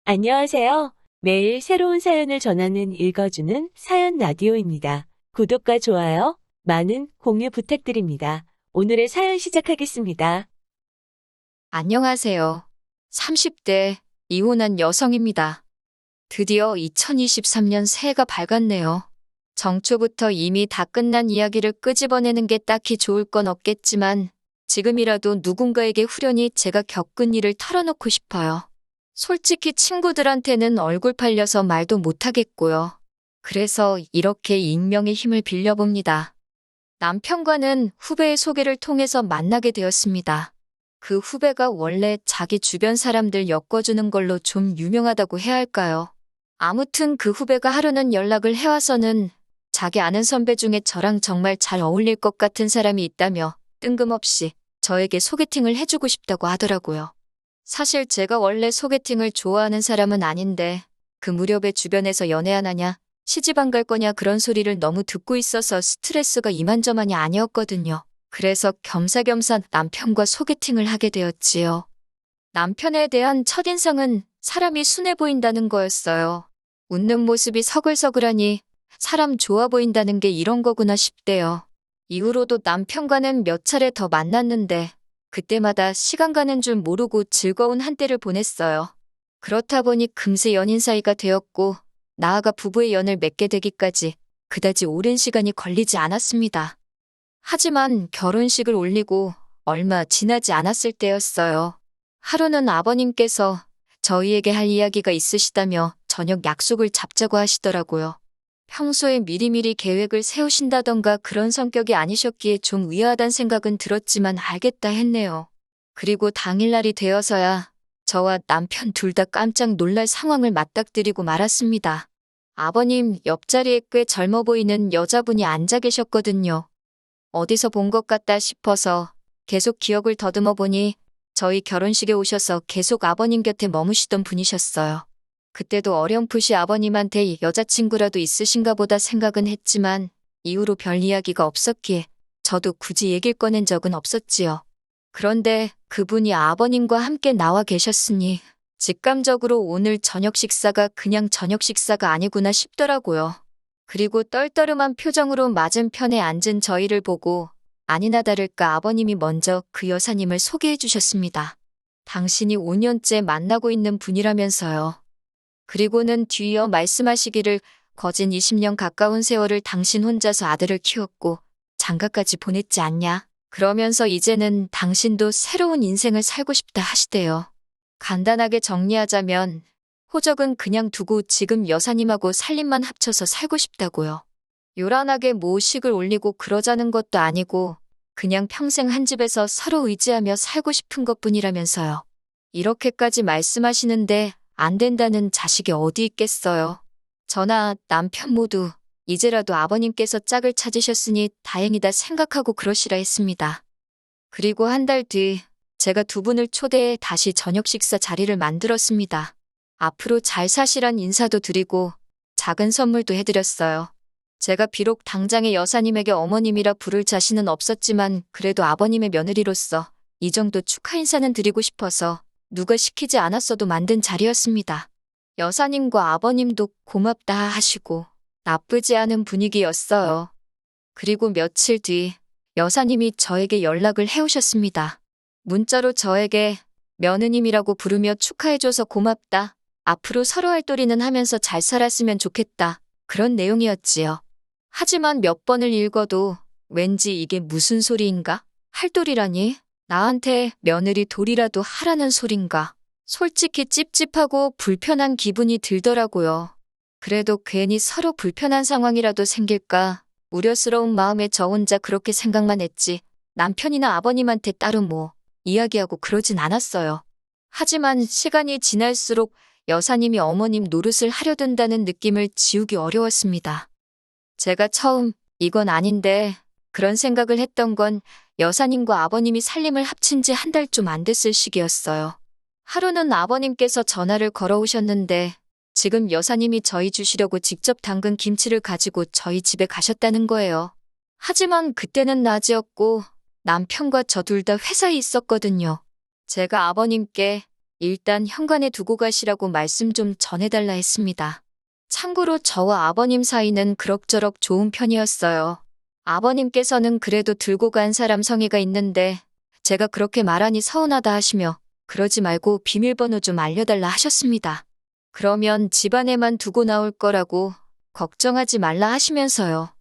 안녕하세요. 매일 새로운 사연을 전하는 읽어주는 사연 라디오입니다. 구독과 좋아요, 많은 공유 부탁드립니다. 오늘의 사연 시작하겠습니다. 안녕하세요. 30대 이혼한 여성입니다. 드디어 2023년 새해가 밝았네요. 정초부터 이미 다 끝난 이야기를 끄집어내는 게 딱히 좋을 건 없겠지만 지금이라도 누군가에게 후련히 제가 겪은 일을 털어놓고 싶어요. 솔직히 친구들한테는 얼굴 팔려서 말도 못하겠고요. 그래서 이렇게 익명의 힘을 빌려봅니다. 남편과는 후배의 소개를 통해서 만나게 되었습니다. 그 후배가 원래 자기 주변 사람들 엮어주는 걸로 좀 유명하다고 해야 할까요? 아무튼 그 후배가 하루는 연락을 해와서는 자기 아는 선배 중에 저랑 정말 잘 어울릴 것 같은 사람이 있다며 뜬금없이 저에게 소개팅을 해주고 싶다고 하더라고요. 사실 제가 원래 소개팅을 좋아하는 사람은 아닌데 그 무렵에 주변에서 연애 안 하냐, 시집 안 갈 거냐 그런 소리를 너무 듣고 있어서 스트레스가 이만저만이 아니었거든요. 그래서 겸사겸사 남편과 소개팅을 하게 되었지요. 남편에 대한 첫인상은 사람이 순해 보인다는 거였어요. 웃는 모습이 서글서글하니 사람 좋아 보인다는 게 이런 거구나 싶대요. 이후로도 남편과는 몇 차례 더 만났는데 그때마다 시간 가는 줄 모르고 즐거운 한때를 보냈어요. 그렇다 보니 금세 연인 사이가 되었고 나아가 부부의 연을 맺게 되기까지 그다지 오랜 시간이 걸리지 않았습니다. 하지만 결혼식을 올리고 얼마 지나지 않았을 때였어요. 하루는 아버님께서 저희에게 할 이야기가 있으시다며 저녁 약속을 잡자고 하시더라고요. 평소에 미리미리 계획을 세우신다던가 그런 성격이 아니셨기에 좀 의아하단 생각은 들었지만 알겠다 했네요. 그리고 당일날이 되어서야 저와 남편 둘 다 깜짝 놀랄 상황을 맞닥뜨리고 말았습니다. 아버님 옆자리에 꽤 젊어 보이는 여자분이 앉아 계셨거든요. 어디서 본 것 같다 싶어서 계속 기억을 더듬어 보니 저희 결혼식에 오셔서 계속 아버님 곁에 머무시던 분이셨어요. 그때도 어렴풋이 아버님한테 여자친구라도 있으신가 보다 생각은 했지만 이후로 별 이야기가 없었기에 저도 굳이 얘기를 꺼낸 적은 없었지요. 그런데 그분이 아버님과 함께 나와 계셨으니 직감적으로 오늘 저녁 식사가 그냥 저녁 식사가 아니구나 싶더라고요. 그리고 떨떠름한 표정으로 맞은편에 앉은 저희를 보고 아니나 다를까 아버님이 먼저 그 여사님을 소개해 주셨습니다. 당신이 5년째 만나고 있는 분이라면서요. 그리고는 뒤이어 말씀하시기를 거진 20년 가까운 세월을 당신 혼자서 아들을 키웠고 장가까지 보냈지 않냐. 그러면서 이제는 당신도 새로운 인생을 살고 싶다 하시대요. 간단하게 정리하자면 호적은 그냥 두고 지금 여사님하고 살림만 합쳐서 살고 싶다고요. 요란하게 모식을 올리고 그러자는 것도 아니고 그냥 평생 한 집에서 서로 의지하며 살고 싶은 것뿐이라면서요. 이렇게까지 말씀하시는데 안 된다는 자식이 어디 있겠어요. 저나 남편 모두 이제라도 아버님께서 짝을 찾으셨으니 다행이다 생각하고 그러시라 했습니다. 그리고 한 달 뒤 제가 두 분을 초대해 다시 저녁 식사 자리를 만들었습니다. 앞으로 잘 사시란 인사도 드리고 작은 선물도 해드렸어요. 제가 비록 당장의 여사님에게 어머님이라 부를 자신은 없었지만 그래도 아버님의 며느리로서 이 정도 축하 인사는 드리고 싶어서 누가 시키지 않았어도 만든 자리였습니다. 여사님과 아버님도 고맙다 하시고 나쁘지 않은 분위기였어요. 그리고 며칠 뒤 여사님이 저에게 연락을 해오셨습니다. 문자로 저에게 며느님이라고 부르며 축하해줘서 고맙다. 앞으로 서로 할도리는 하면서 잘 살았으면 좋겠다. 그런 내용이었지요. 하지만 몇 번을 읽어도 왠지 이게 무슨 소리인가? 할도리라니? 나한테 며느리 돌이라도 하라는 소린가? 솔직히 찝찝하고 불편한 기분이 들더라고요. 그래도 괜히 서로 불편한 상황이라도 생길까 우려스러운 마음에 저 혼자 그렇게 생각만 했지 남편이나 아버님한테 따로 뭐 이야기하고 그러진 않았어요. 하지만 시간이 지날수록 여사님이 어머님 노릇을 하려 든다는 느낌을 지우기 어려웠습니다. 제가 처음 이건 아닌데 그런 생각을 했던 건 여사님과 아버님이 살림을 합친 지 한 달 좀 안 됐을 시기였어요. 하루는 아버님께서 전화를 걸어오셨는데 지금 여사님이 저희 주시려고 직접 담근 김치를 가지고 저희 집에 가셨다는 거예요. 하지만 그때는 낮이었고 남편과 저 둘 다 회사에 있었거든요. 제가 아버님께 일단 현관에 두고 가시라고 말씀 좀 전해달라 했습니다. 참고로 저와 아버님 사이는 그럭저럭 좋은 편이었어요. 아버님께서는 그래도 들고 간 사람 성의가 있는데 제가 그렇게 말하니 서운하다 하시며 그러지 말고 비밀번호 좀 알려달라 하셨습니다. 그러면 집안에만 두고 나올 거라고 걱정하지 말라 하시면서요.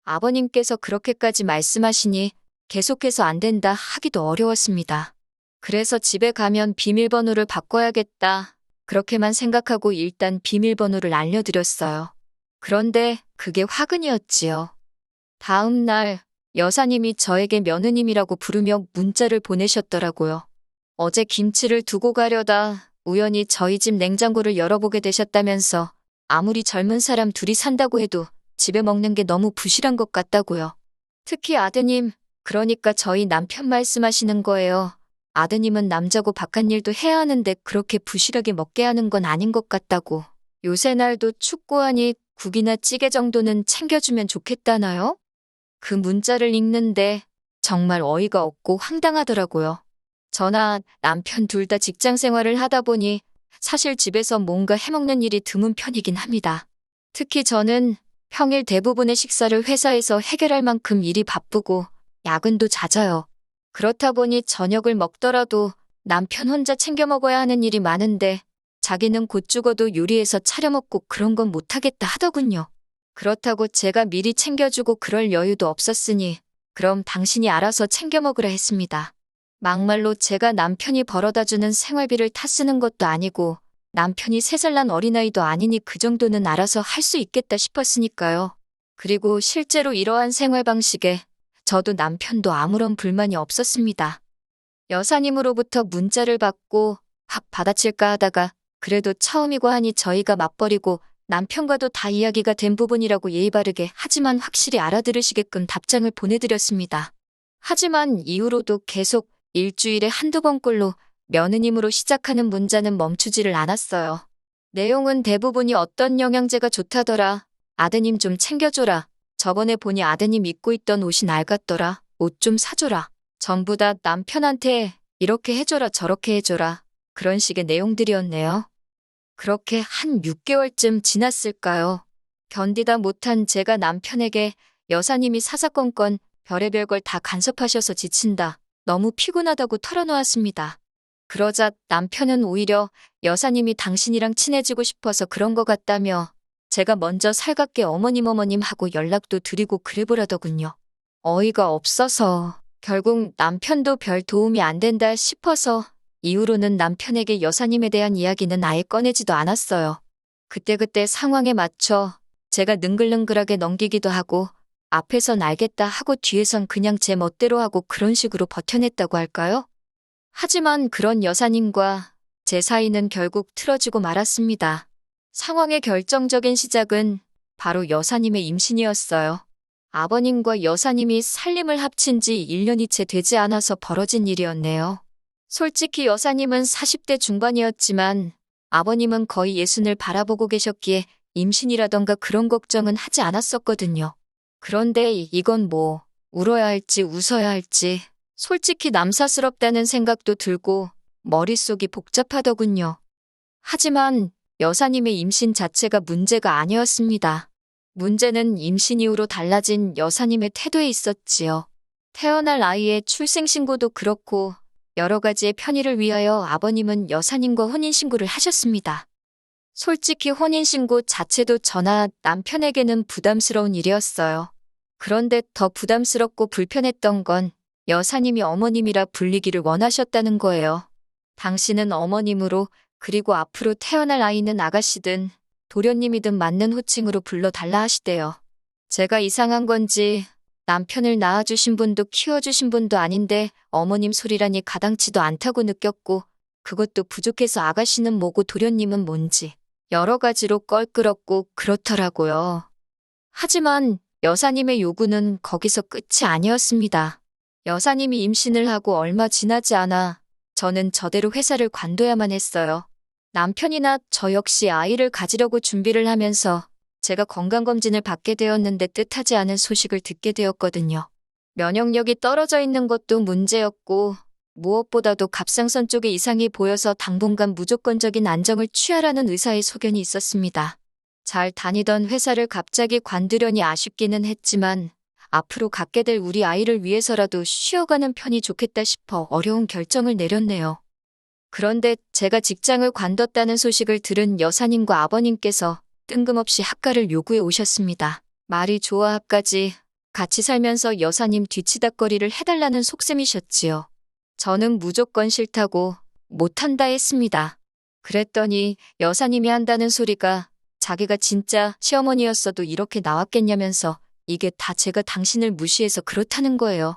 아버님께서 그렇게까지 말씀하시니 계속해서 안 된다 하기도 어려웠습니다. 그래서 집에 가면 비밀번호를 바꿔야겠다. 그렇게만 생각하고 일단 비밀번호를 알려드렸어요. 그런데 그게 화근이었지요. 다음 날 여사님이 저에게 며느님이라고 부르며 문자를 보내셨더라고요. 어제 김치를 두고 가려다 우연히 저희 집 냉장고를 열어보게 되셨다면서 아무리 젊은 사람 둘이 산다고 해도 집에 먹는 게 너무 부실한 것 같다고요. 특히 아드님, 그러니까 저희 남편 말씀하시는 거예요. 아드님은 남자고 바깥일도 해야 하는데 그렇게 부실하게 먹게 하는 건 아닌 것 같다고. 요새 날도 춥고하니 국이나 찌개 정도는 챙겨주면 좋겠다나요? 그 문자를 읽는데 정말 어이가 없고 황당하더라고요. 저나 남편 둘 다 직장 생활을 하다 보니 사실 집에서 뭔가 해먹는 일이 드문 편이긴 합니다. 특히 저는 평일 대부분의 식사를 회사에서 해결할 만큼 일이 바쁘고 야근도 잦아요. 그렇다 보니 저녁을 먹더라도 남편 혼자 챙겨 먹어야 하는 일이 많은데 자기는 곧 죽어도 요리해서 차려 먹고 그런 건 못하겠다 하더군요. 그렇다고 제가 미리 챙겨주고 그럴 여유도 없었으니 그럼 당신이 알아서 챙겨 먹으라 했습니다. 막말로 제가 남편이 벌어다주는 생활비를 타 쓰는 것도 아니고 남편이 3살 난 어린아이도 아니니 그 정도는 알아서 할 수 있겠다 싶었으니까요. 그리고 실제로 이러한 생활 방식에 저도 남편도 아무런 불만이 없었습니다. 여사님으로부터 문자를 받고 확 받아칠까 하다가 그래도 처음이고 하니 저희가 맞벌이고 남편과도 다 이야기가 된 부분이라고 예의 바르게 하지만 확실히 알아들으시게끔 답장을 보내드렸습니다. 하지만 이후로도 계속 일주일에 한두 번꼴로 며느님으로 시작하는 문자는 멈추지를 않았어요. 내용은 대부분이 어떤 영양제가 좋다더라. 아드님 좀 챙겨줘라. 저번에 보니 아드님 입고 있던 옷이 낡았더라. 옷 좀 사줘라. 전부 다 남편한테 이렇게 해줘라 저렇게 해줘라. 그런 식의 내용들이었네요. 그렇게 한 6개월쯤 지났을까요? 견디다 못한 제가 남편에게 여사님이 사사건건 별의별 걸 다 간섭하셔서 지친다. 너무 피곤하다고 털어놓았습니다. 그러자 남편은 오히려 여사님이 당신이랑 친해지고 싶어서 그런 것 같다며 제가 먼저 살갑게 어머님 하고 연락도 드리고 그래보라더군요. 어이가 없어서 결국 남편도 별 도움이 안 된다 싶어서 이후로는 남편에게 여사님에 대한 이야기는 아예 꺼내지도 않았어요. 그때그때 상황에 맞춰 제가 능글능글하게 넘기기도 하고 앞에선 알겠다 하고 뒤에선 그냥 제 멋대로 하고 그런 식으로 버텨냈다고 할까요? 하지만 그런 여사님과 제 사이는 결국 틀어지고 말았습니다. 상황의 결정적인 시작은 바로 여사님의 임신이었어요. 아버님과 여사님이 살림을 합친 지 1년이 채 되지 않아서 벌어진 일이었네요. 솔직히 여사님은 40대 중반이었지만 아버님은 거의 60을 바라보고 계셨기에 임신이라던가 그런 걱정은 하지 않았었거든요. 그런데 이건 뭐 울어야 할지 웃어야 할지 솔직히 남사스럽다는 생각도 들고 머릿속이 복잡하더군요. 하지만 여사님의 임신 자체가 문제가 아니었습니다. 문제는 임신 이후로 달라진 여사님의 태도에 있었지요. 태어날 아이의 출생신고도 그렇고 여러 가지의 편의를 위하여 아버님은 여사님과 혼인신고를 하셨습니다. 솔직히 혼인신고 자체도 저나 남편에게는 부담스러운 일이었어요. 그런데 더 부담스럽고 불편했던 건 여사님이 어머님이라 불리기를 원하셨다는 거예요. 당신은 어머님으로 그리고 앞으로 태어날 아이는 아가씨든 도련님이든 맞는 호칭으로 불러달라 하시대요. 제가 이상한 건지 남편을 낳아주신 분도 키워주신 분도 아닌데 어머님 소리라니 가당치도 않다고 느꼈고 그것도 부족해서 아가씨는 뭐고 도련님은 뭔지 여러 가지로 껄끄럽고 그렇더라고요. 하지만 여사님의 요구는 거기서 끝이 아니었습니다. 여사님이 임신을 하고 얼마 지나지 않아 저는 저대로 회사를 관둬야만 했어요. 남편이나 저 역시 아이를 가지려고 준비를 하면서 제가 건강검진을 받게 되었는데 뜻하지 않은 소식을 듣게 되었거든요. 면역력이 떨어져 있는 것도 문제였고 무엇보다도 갑상선 쪽에 이상이 보여서 당분간 무조건적인 안정을 취하라는 의사의 소견이 있었습니다. 잘 다니던 회사를 갑자기 관두려니 아쉽기는 했지만 앞으로 갖게 될 우리 아이를 위해서라도 쉬어가는 편이 좋겠다 싶어 어려운 결정을 내렸네요. 그런데 제가 직장을 관뒀다는 소식을 들은 여사님과 아버님께서 뜬금없이 학가를 요구해 오셨습니다. 말이 좋아 합까지 같이 살면서 여사님 뒤치다꺼리를 해달라는 속셈이셨지요. 저는 무조건 싫다고 못한다 했습니다. 그랬더니 여사님이 한다는 소리가 자기가 진짜 시어머니였어도 이렇게 나왔겠냐면서 이게 다 제가 당신을 무시해서 그렇다는 거예요.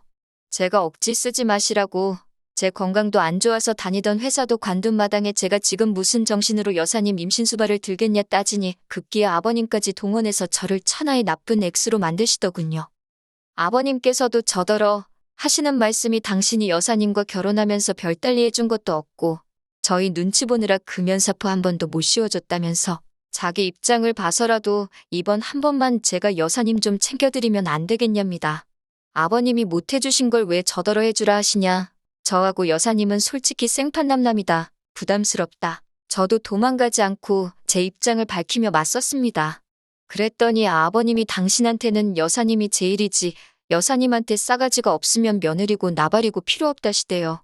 제가 억지 쓰지 마시라고 제 건강도 안 좋아서 다니던 회사도 관둔 마당에 제가 지금 무슨 정신으로 여사님 임신수발을 들겠냐 따지니 급기야 아버님까지 동원해서 저를 천하의 나쁜 액수로 만드시더군요. 아버님께서도 저더러 하시는 말씀이 당신이 여사님과 결혼하면서 별달리 해준 것도 없고 저희 눈치 보느라 금연사포 한 번도 못 씌워줬다면서 자기 입장을 봐서라도 이번 한 번만 제가 여사님 좀 챙겨드리면 안 되겠냐입니다. 아버님이 못 해주신 걸 왜 저더러 해주라 하시냐. 저하고 여사님은 솔직히 생판남남이다. 부담스럽다. 저도 도망가지 않고 제 입장을 밝히며 맞섰습니다. 그랬더니 아버님이 당신한테는 여사님이 제일이지 여사님한테 싸가지가 없으면 며느리고 나발이고 필요 없다시대요.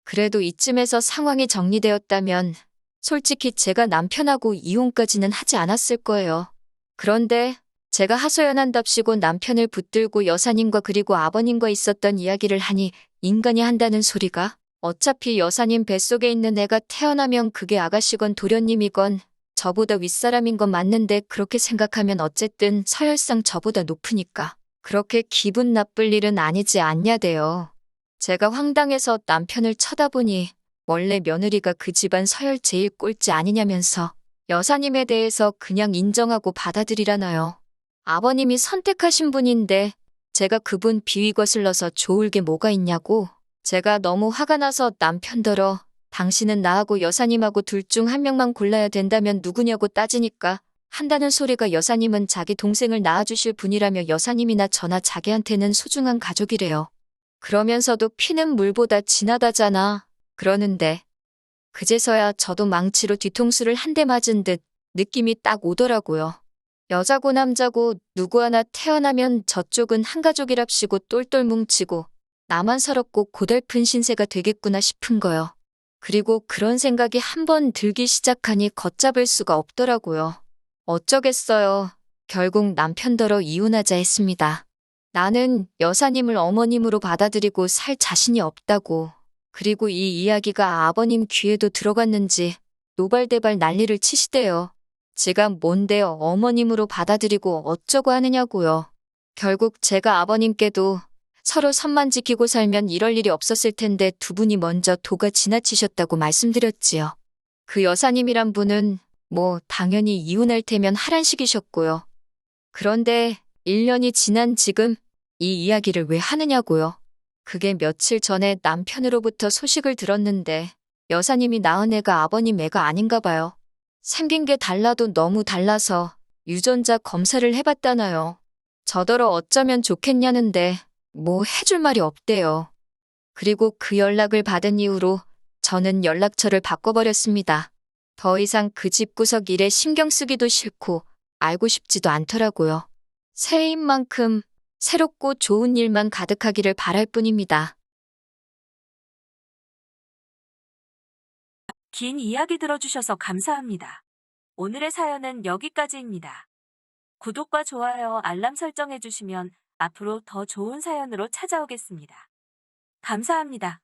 그래도 이쯤에서 상황이 정리되었다면 솔직히 제가 남편하고 이혼까지는 하지 않았을 거예요. 그런데 제가 하소연한답시고 남편을 붙들고 여사님과 그리고 아버님과 있었던 이야기를 하니 인간이 한다는 소리가 어차피 여사님 뱃속에 있는 애가 태어나면 그게 아가씨건 도련님이건 저보다 윗사람인 건 맞는데 그렇게 생각하면 어쨌든 서열상 저보다 높으니까 그렇게 기분 나쁠 일은 아니지 않냐대요. 제가 황당해서 남편을 쳐다보니 원래 며느리가 그 집안 서열 제일 꼴찌 아니냐면서 여사님에 대해서 그냥 인정하고 받아들이라나요. 아버님이 선택하신 분인데 제가 그분 비위 거슬러서 좋을 게 뭐가 있냐고. 제가 너무 화가 나서 남편더러 당신은 나하고 여사님하고 둘 중 한 명만 골라야 된다면 누구냐고 따지니까 한다는 소리가 여사님은 자기 동생을 낳아주실 분이라며 여사님이나 저나 자기한테는 소중한 가족이래요. 그러면서도 피는 물보다 진하다잖아. 그러는데 그제서야 저도 망치로 뒤통수를 한 대 맞은 듯 느낌이 딱 오더라고요. 여자고 남자고 누구 하나 태어나면 저쪽은 한 가족이랍시고 똘똘 뭉치고 나만 서럽고 고달픈 신세가 되겠구나 싶은 거요. 그리고 그런 생각이 한 번 들기 시작하니 걷잡을 수가 없더라고요. 어쩌겠어요. 결국 남편더러 이혼하자 했습니다. 나는 여사님을 어머님으로 받아들이고 살 자신이 없다고. 그리고 이 이야기가 아버님 귀에도 들어갔는지 노발대발 난리를 치시대요. 제가 뭔데요 어머님으로 받아들이고 어쩌고 하느냐고요. 결국 제가 아버님께도 서로 선만 지키고 살면 이럴 일이 없었을 텐데 두 분이 먼저 도가 지나치셨다고 말씀드렸지요. 그 여사님이란 분은 뭐 당연히 이혼할 테면 하란식이셨고요. 그런데 1년이 지난 지금 이 이야기를 왜 하느냐고요. 그게 며칠 전에 남편으로부터 소식을 들었는데 여사님이 낳은 애가 아버님 애가 아닌가 봐요. 생긴 게 달라도 너무 달라서 유전자 검사를 해봤다나요. 저더러 어쩌면 좋겠냐는데 뭐 해줄 말이 없대요. 그리고 그 연락을 받은 이후로 저는 연락처를 바꿔버렸습니다. 더 이상 그 집구석 일에 신경 쓰기도 싫고 알고 싶지도 않더라고요. 새해인 만큼 새롭고 좋은 일만 가득하기를 바랄 뿐입니다. 긴 이야기 들어주셔서 감사합니다. 오늘의 사연은 여기까지입니다. 구독과 좋아요, 알람 설정해주시면 앞으로 더 좋은 사연으로 찾아오겠습니다. 감사합니다.